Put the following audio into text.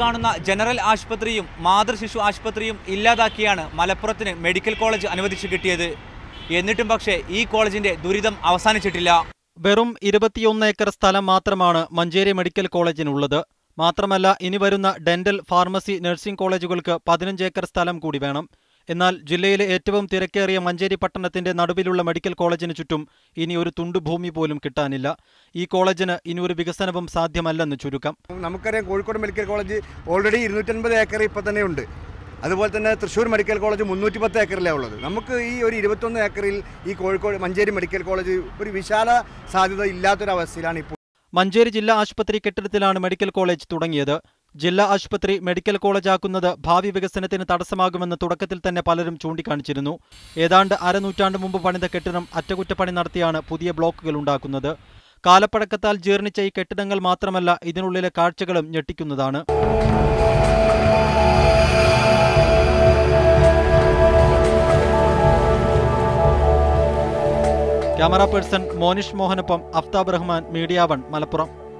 കാണുന്ന ജനറൽ ആശുപത്രിയും മാതൃശിശു ആശുപത്രിയും ഇല്ലാതാക്കിയാണ് മലപ്പുറത്തിന് മെഡിക്കൽ കോളേജ് അനുവദിച്ചു കിട്ടിയത്. എന്നിട്ടും പക്ഷേ ഈ കോളേജിന്റെ ദുരിതം അവസാനിച്ചിട്ടില്ല. വെറും 21 ഏക്കർ സ്ഥലം മാത്രമാണ് മഞ്ചേരി മെഡിക്കൽ കോളേജിനുള്ളത്. മാത്രമല്ല, ഇനി വരുന്ന ഡെന്റൽ, ഫാർമസി, നഴ്സിംഗ് കോളേജുകൾക്ക് 15 ഏക്കർ സ്ഥലം കൂടി വേണം. എന്നാൽ ജില്ലയിലെ ഏറ്റവും തിരക്കേറിയ മഞ്ചേരി പട്ടണത്തിന്റെ നടുവിലുള്ള മെഡിക്കൽ കോളേജിന് ചുറ്റും ഇനി ഒരു തുണ്ടു ഭൂമി പോലും കിട്ടാനില്ല. ഈ കോളേജിന് ഇനി ഒരു വികസനവും സാധ്യമല്ലെന്ന് ചുരുക്കം. നമുക്കറിയാം, Kozhikode medical college already 250 acre ഇപ്പം തന്നെ ഉണ്ട്. അതുപോലെ തന്നെ തൃശ്ശൂർ മെഡിക്കൽ കോളേജ് 310 ഏക്കറിലാണ് ഉള്ളത്. നമുക്ക് ഈ ഒരു 21 ഏക്കറിൽ ഈ കോഴിക്കോട് മഞ്ചേരി മെഡിക്കൽ കോളേജ് ഒരു വിശാല സാധ്യത ഇല്ലാത്തൊരവസ്ഥയിലാണ് ഇപ്പോൾ. മഞ്ചേരി ജില്ലാ ആശുപത്രി കെട്ടിടത്തിലാണ് മെഡിക്കൽ കോളേജ് തുടങ്ങിയത്. ജില്ലാ ആശുപത്രി മെഡിക്കൽ കോളേജാക്കുന്നത് ഭാവി വികസനത്തിന് തടസ്സമാകുമെന്ന് തുടക്കത്തിൽ തന്നെ പലരും ചൂണ്ടിക്കാണിച്ചിരുന്നു. ഏതാണ്ട് അരനൂറ്റാണ്ട് മുമ്പ് പണിത കെട്ടിടം അറ്റകുറ്റപ്പണി നടത്തിയാണ് പുതിയ ബ്ലോക്കുകൾ ഉണ്ടാക്കുന്നത്. കാലപ്പഴക്കത്താൽ ജീർണിച്ച ഈ കെട്ടിടങ്ങൾ മാത്രമല്ല, ഇതിനുള്ളിലെ കാഴ്ചകളും ഞെട്ടിക്കുന്നതാണ്. ക്യാമറ പേഴ്സൺ മോനിഷ് മോഹനൊപ്പം അഫ്താബ് റഹ്മാൻ, മീഡിയ 1, മലപ്പുറം.